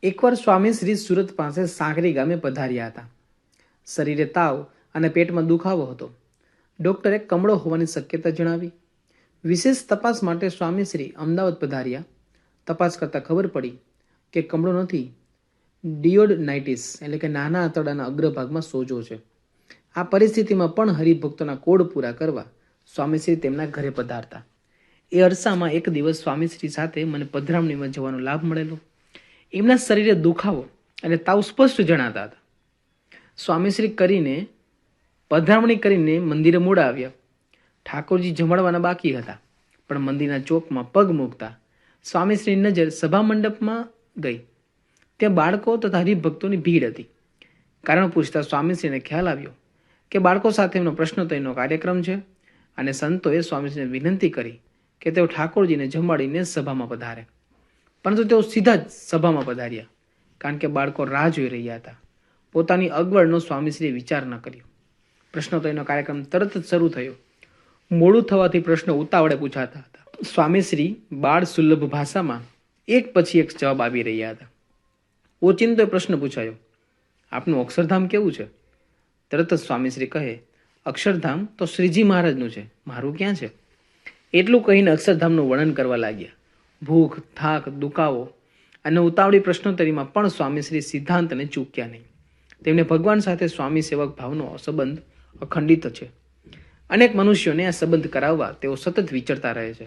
એકવાર સ્વામી શ્રી સુરત પાસે સાંકરી ગામે પધાર્યા હતા. શરીરે તાવ અને પેટમાં દુખાવો હતો. ડોક્ટરે કમળો હોવાની શક્યતા જણાવી. વિશેષ તપાસ માટે સ્વામી શ્રી અમદાવાદ પધાર્યા. તપાસ કરતાં ખબર પડી કે કમળો નથી, ડિયોડનાઇટિસ એટલે કે નાના આંતરડાના અગ્રભાગમાં સોજો છે. આ પરિસ્થિતિમાં પણ હરિભક્તોના કોડ પૂરા કરવા સ્વામીશ્રી તેમના ઘરે પધારતા. એ અરસામાં એક દિવસ સ્વામીશ્રી સાથે મને પધરામણીમાં જવાનો લાભ મળેલો. એમના શરીરે દુખાવો અને તાવ સ્પષ્ટ જણાતા હતા. સ્વામીશ્રી પધરામણી કરીને મંદિરે મોડા આવ્યા. ઠાકોરજી જમાડવાના બાકી હતા, પણ મંદિરના ચોકમાં પગ મૂકતા સ્વામીશ્રીની નજર સભા મંડપમાં ગઈ. ત્યાં બાળકો તથા હરિભક્તોની ભીડ હતી. કારણ પૂછતા સ્વામીશ્રીને ખ્યાલ આવ્યો કે બાળકો સાથે એમનો પ્રશ્નોત્તરીનો કાર્યક્રમ છે અને સંતોએ સ્વામીશ્રીને વિનંતી કરી કે તેઓ ઠાકોરજીને જમાડીને સભામાં પધારે. પરંતુ તેઓ સીધા જ સભામાં પધાર્યા, કારણ કે બાળકો રાહ જોઈ રહ્યા હતા. પોતાની અગવડનો સ્વામીશ્રીએ વિચાર ન કર્યો. પ્રશ્નોત્તરીનો કાર્યક્રમ તરત જ શરૂ થયો. મોડું થવાથી પ્રશ્નો ઉતાવળે પૂછાતા હતા. સ્વામીશ્રી બાળ સુલભ ભાષામાં એક પછી એક જવાબ આપી રહ્યા હતા. ઓચિંતો પ્રશ્ન પૂછાયો, આપનું અક્ષરધામ કેવું છે? તરત જ સ્વામીશ્રી કહે, અક્ષરધામ તો શ્રીજી મહારાજનું છે, મારું ક્યાં છે? એટલું કહીને અક્ષરધામનું વર્ણન કરવા લાગ્યા. ભૂખ, થાક, દુખાવો અને ઉતાવળી પ્રશ્નોત્તરીમાં પણ સ્વામીશ્રી સિદ્ધાંતને ચૂક્યા નહીં. તેમને ભગવાન સાથે સ્વામી સેવક ભાવનો સંબંધ અખંડિત છે. અનેક મનુષ્યોને આ સંબંધ કરાવવા તેઓ સતત વિચરતા રહે છે.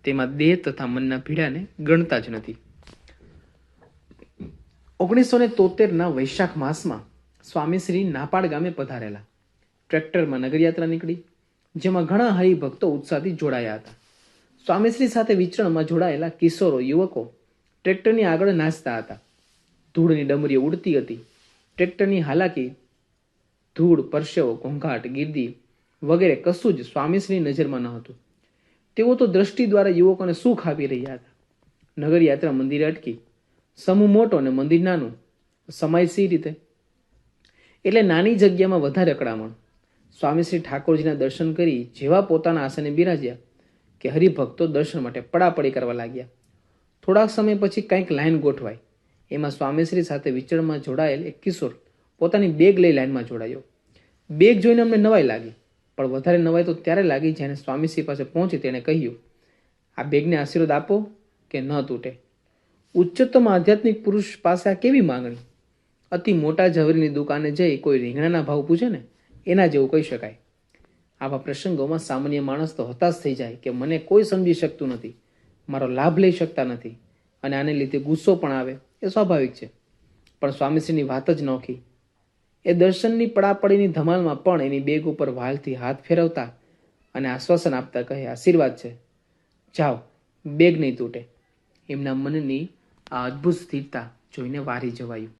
તેમાં દેહ તથા મનના પીડાને ગણતા જ નથી. 1973ના વૈશાખ માસમાં સ્વામીશ્રી નાપાડ ગામે પધારેલા. ટ્રેક્ટરમાં નગરયાત્રા નીકળી, જેમાં ઘણા હરિભક્તો ઉત્સાહથી જોડાયા હતા. સ્વામીશ્રી સાથે વિચરણમાં જોડાયેલા કિશોરો, યુવકો ટ્રેક્ટરની આગળ નાચતા હતા. ધૂળની ડમરીઓ ઉડતી હતી. ટ્રેક્ટરની હાલાકી, ધૂળ, પરસેવો, ઘોંઘાટ, ગીર્દી વગેરે કશું જ સ્વામીશ્રીની નજરમાં ન હતું. તેઓ તો દ્રષ્ટિ દ્વારા યુવકોને સુખ આપી રહ્યા હતા. નગરયાત્રા મંદિરે અટકી. સમૂહ મોટો અને મંદિર નાનું. સમાય સી રીતે? એટલે નાની જગ્યામાં વધારે અકળામણ. સ્વામીશ્રી ઠાકોરજીના દર્શન કરી જેવા પોતાના આસને બિરાજ્યા કે હરિભક્તો દર્શન માટે પડાપડી કરવા લાગ્યા. થોડાક સમય પછી કંઈક લાઈન ગોઠવાય. એમાં સ્વામીશ્રી સાથે વિચરણમાં જોડાયેલ એક કિશોર પોતાની બેગ લઈ લાઈનમાં જોડાયો. બેગ જોઈને અમને નવાઈ લાગી, પણ વધારે નવાઈ તો ત્યારે લાગી જ્યારે સ્વામીશ્રી પાસે પહોંચી તેણે કહ્યું, આ બેગને આશીર્વાદ આપો કે ન તૂટે. ઉચ્ચતમ આધ્યાત્મિક પુરુષ પાસે આ કેવી માંગણી? અતિ મોટા ઝવેરીની દુકાને જઈ કોઈ રીંગણાના ભાવ પૂછે ને, એના જેવું કહી શકાય. આવા પ્રસંગોમાં સામાન્ય માણસ તો હતાશ થઈ જાય કે મને કોઈ સમજી શકતું નથી, મારો લાભ લઈ શકતા નથી, અને આને લીધે ગુસ્સો પણ આવે. એ સ્વાભાવિક છે. પણ સ્વામીશ્રીની વાત જ નોખી. એ દર્શનની પડાપડીની ધમાલમાં પણ એની બેગ ઉપર વાલથી હાથ ફેરવતા અને આશ્વાસન આપતા કહે, આશીર્વાદ છે, જાઓ, બેગ નહીં તૂટે. એમના મનની આ અદ્ભુત સ્થિરતા જોઈને વારી જવાયું.